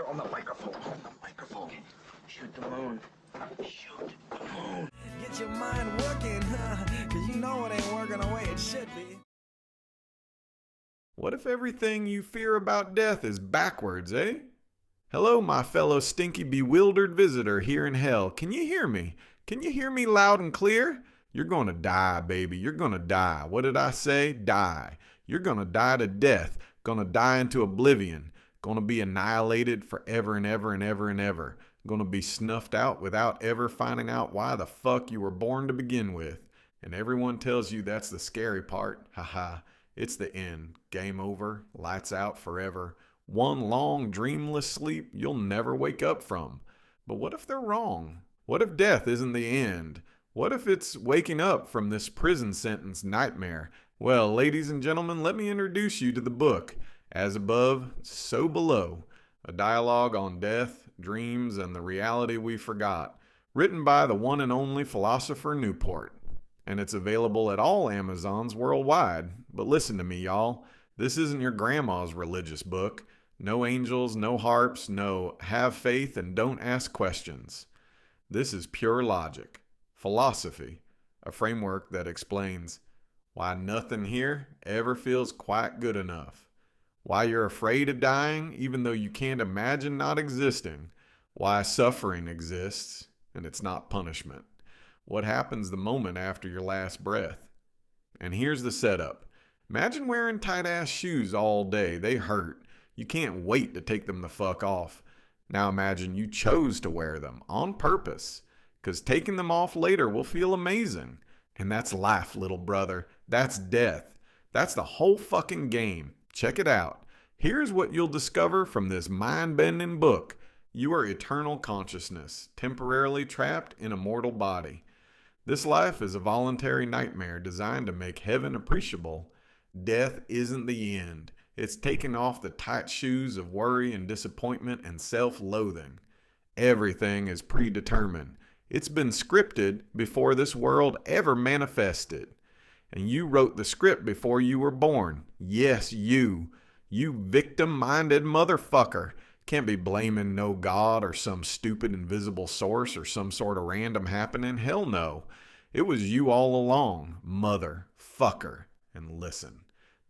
here on the microphone. On the microphone. Shoot the moon. Shoot the moon. Get your mind working, cause you know it ain't working the way it should be. What if everything you fear about death is backwards, eh? Hello, my fellow stinky bewildered visitor here in hell. Can you hear me? Can you hear me loud and clear? You're gonna die, baby. You're gonna die. What did I say? Die. You're gonna die to death. Gonna die into oblivion. Gonna be annihilated forever and ever and ever and ever. Gonna be snuffed out without ever finding out why the fuck you were born to begin with. And everyone tells you that's the scary part. Haha. It's the end. Game over. Lights out forever. One long, dreamless sleep you'll never wake up from. But what if they're wrong? What if death isn't the end? What if it's waking up from this prison sentence nightmare? Well, ladies and gentlemen, let me introduce you to the book, As Above, So Below, a dialogue on death, dreams, and the reality we forgot, written by the one and only philosopher Newport. And it's available at all Amazons worldwide. But listen to me, y'all. This isn't your grandma's religious book. No angels, no harps, no have faith and don't ask questions. This is pure logic, philosophy, a framework that explains why nothing here ever feels quite good enough, why you're afraid of dying even though you can't imagine not existing, why suffering exists and it's not punishment, what happens the moment after your last breath. And here's the setup. Imagine wearing tight-ass shoes all day. They hurt. You can't wait to take them the fuck off. Now imagine you chose to wear them on purpose, because taking them off later will feel amazing. And that's life, little brother. That's death. That's the whole fucking game. Check it out. Here's what you'll discover from this mind-bending book. You are eternal consciousness, temporarily trapped in a mortal body. This life is a voluntary nightmare designed to make heaven appreciable. Death isn't the end. It's taking off the tight shoes of worry and disappointment and self-loathing. Everything is predetermined. It's been scripted before this world ever manifested. And you wrote the script before you were born. Yes, you. You victim-minded motherfucker. Can't be blaming no God or some stupid invisible source or some sort of random happening. Hell no. It was you all along, motherfucker. And listen.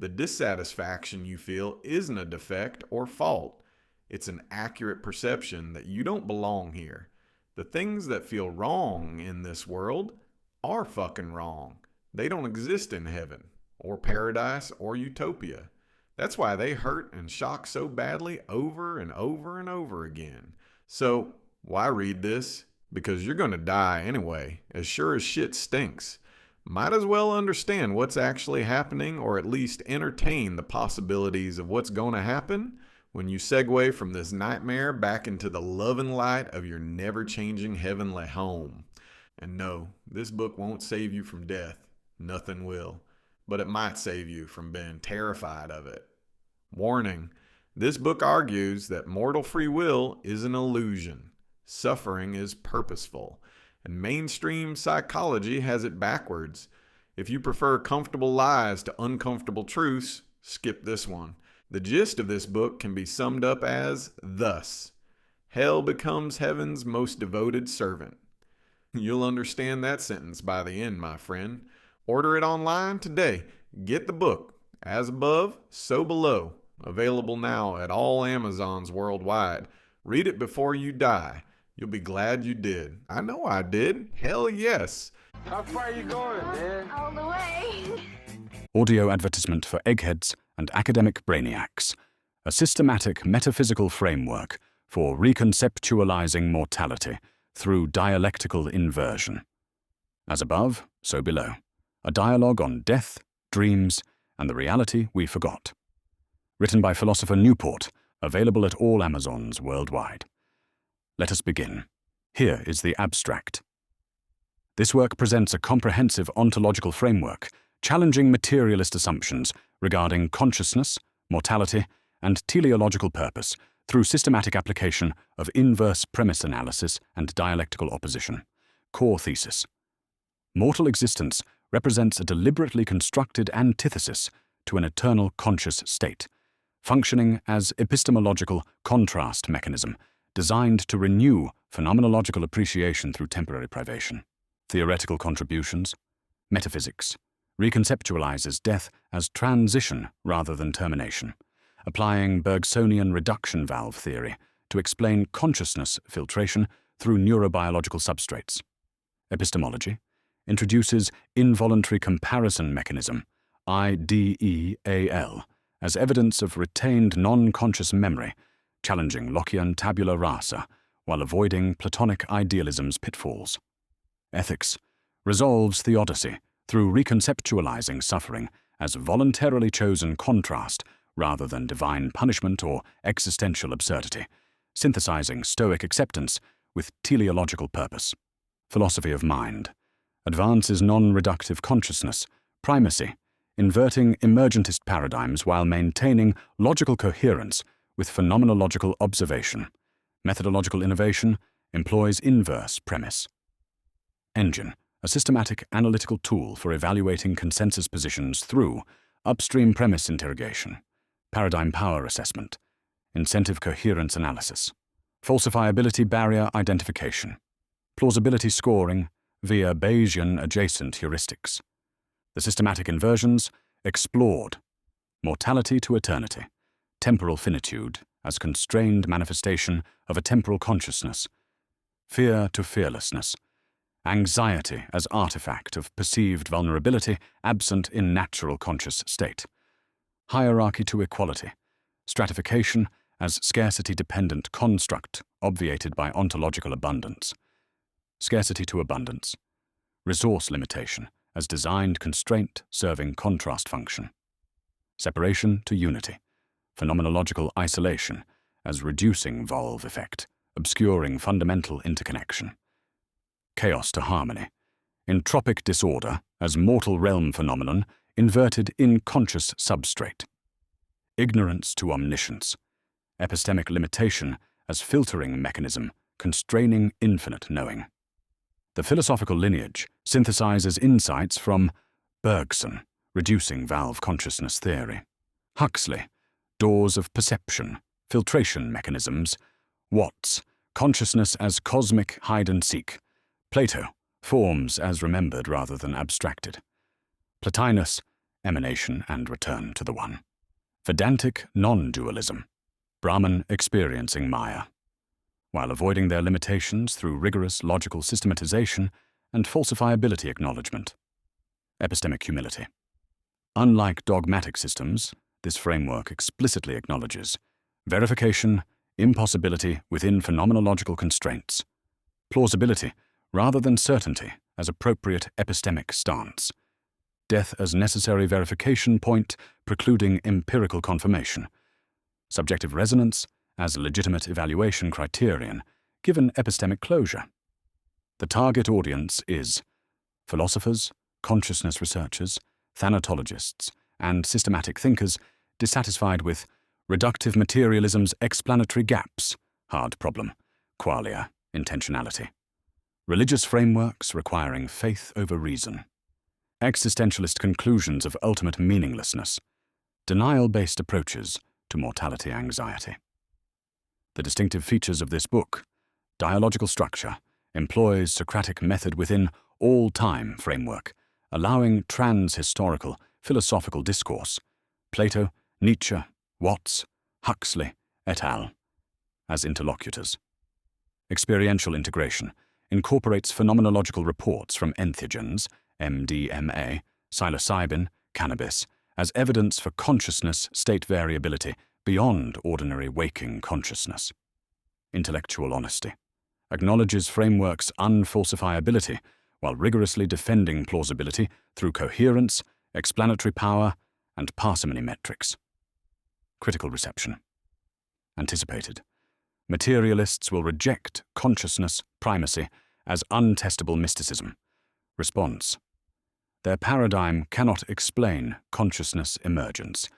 The dissatisfaction you feel isn't a defect or fault. It's an accurate perception that you don't belong here. The things that feel wrong in this world are fucking wrong. They don't exist in heaven, or paradise, or utopia. That's why they hurt and shock so badly over and over and over again. So, why read this? Because you're gonna die anyway, as sure as shit stinks. Might as well understand what's actually happening, or at least entertain the possibilities of what's going to happen when you segue from this nightmare back into the love and light of your never-changing heavenly home. And no, this book won't save you from death. Nothing will. But it might save you from being terrified of it. Warning, this book argues that mortal free will is an illusion. Suffering is purposeful. And mainstream psychology has it backwards. If you prefer comfortable lies to uncomfortable truths, skip this one. The gist of this book can be summed up as thus: hell becomes heaven's most devoted servant. You'll understand that sentence by the end, my friend. Order it online today. Get the book, As Above, So Below. Available now at all Amazons worldwide. Read it before you die. You'll be glad you did. I know I did. Hell yes. How far are you going, man? All the way. Audio advertisement for eggheads and academic brainiacs. A systematic metaphysical framework for reconceptualizing mortality through dialectical inversion. As above, so below. A dialogue on death, dreams, and the reality we forgot. Written by philosopher Newport, available at all Amazons worldwide. Let us begin. Here is the abstract. This work presents a comprehensive ontological framework, challenging materialist assumptions regarding consciousness, mortality, and teleological purpose through systematic application of inverse premise analysis and dialectical opposition. Core thesis. Mortal existence represents a deliberately constructed antithesis to an eternal conscious state, functioning as epistemological contrast mechanism designed to renew phenomenological appreciation through temporary privation. Theoretical contributions. Metaphysics reconceptualizes death as transition rather than termination, applying Bergsonian reduction valve theory to explain consciousness filtration through neurobiological substrates. Epistemology introduces involuntary comparison mechanism, IDEAL, as evidence of retained non-conscious memory, challenging Lockean tabula rasa while avoiding Platonic idealism's pitfalls. Ethics resolves theodicy through reconceptualizing suffering as voluntarily chosen contrast rather than divine punishment or existential absurdity, synthesizing Stoic acceptance with teleological purpose. Philosophy of mind advances non-reductive consciousness, primacy, inverting emergentist paradigms while maintaining logical coherence with phenomenological observation. Methodological innovation employs inverse premise. Engine, a systematic analytical tool for evaluating consensus positions through upstream premise interrogation, paradigm power assessment, incentive coherence analysis, falsifiability barrier identification, plausibility scoring via Bayesian adjacent heuristics. The systematic inversions explored mortality to eternity, temporal finitude as constrained manifestation of a temporal consciousness, fear to fearlessness, anxiety as artifact of perceived vulnerability absent in natural conscious state, hierarchy to equality, stratification as scarcity-dependent construct obviated by ontological abundance, scarcity to abundance, resource limitation as designed constraint serving contrast function, separation to unity, phenomenological isolation as reducing valve effect, obscuring fundamental interconnection, chaos to harmony, entropic disorder as mortal realm phenomenon inverted in conscious substrate, ignorance to omniscience, epistemic limitation as filtering mechanism constraining infinite knowing. The philosophical lineage synthesizes insights from Bergson, reducing valve consciousness theory, Huxley, doors of perception, filtration mechanisms, Watts, consciousness as cosmic hide-and-seek, Plato, forms as remembered rather than abstracted, Plotinus, emanation and return to the one, Vedantic non-dualism, Brahman experiencing Maya, while avoiding their limitations through rigorous logical systematization and falsifiability acknowledgement. Epistemic humility. Unlike dogmatic systems, this framework explicitly acknowledges verification, impossibility within phenomenological constraints, plausibility rather than certainty as appropriate epistemic stance, death as necessary verification point precluding empirical confirmation, subjective resonance as legitimate evaluation criterion given epistemic closure. The target audience is philosophers, consciousness researchers, thanatologists, and systematic thinkers dissatisfied with reductive materialism's explanatory gaps, hard problem, qualia, intentionality, religious frameworks requiring faith over reason, existentialist conclusions of ultimate meaninglessness, denial-based approaches to mortality anxiety. The distinctive features of this book: dialogical structure, employs Socratic method within all-time framework, allowing trans-historical philosophical discourse, Plato, Nietzsche, Watts, Huxley, et al., as interlocutors. Experiential integration incorporates phenomenological reports from entheogens, MDMA, psilocybin, cannabis, as evidence for consciousness state variability beyond ordinary waking consciousness. Intellectual honesty acknowledges framework's unfalsifiability while rigorously defending plausibility through coherence, explanatory power, and parsimony metrics. Critical reception. Anticipated. Materialists will reject consciousness primacy as untestable mysticism. Response. Their paradigm cannot explain consciousness emergence.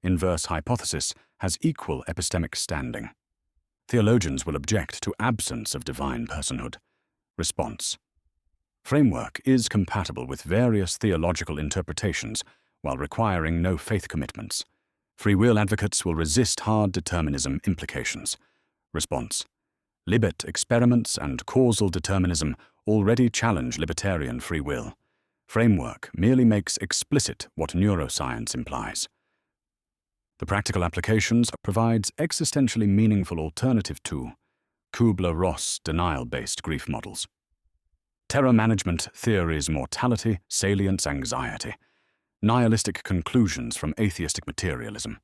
Inverse hypothesis has equal epistemic standing. Theologians will object to absence of divine personhood. Response. Framework is compatible with various theological interpretations while requiring no faith commitments. Free will advocates will resist hard determinism implications. Response: Libet experiments and causal determinism already challenge libertarian free will. Framework merely makes explicit what neuroscience implies. The practical applications provides existentially meaningful alternative to Kubler-Ross denial-based grief models. Terror management theories mortality, salience, anxiety. Nihilistic conclusions from atheistic materialism.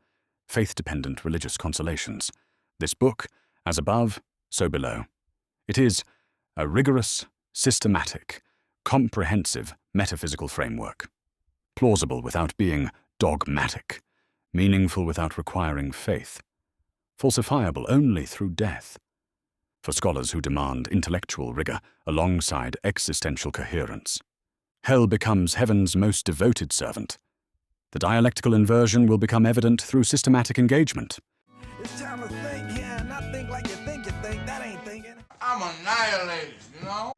Faith-dependent religious consolations. This book, as above, so below. It is a rigorous, systematic, comprehensive metaphysical framework. Plausible without being dogmatic. Meaningful without requiring faith. Falsifiable only through death. For scholars who demand intellectual rigor alongside existential coherence. Hell becomes heaven's most devoted servant. The dialectical inversion will become evident through systematic engagement. It's time to think, yeah, not think like you think, that ain't thinking. I'm a nihilist, you know?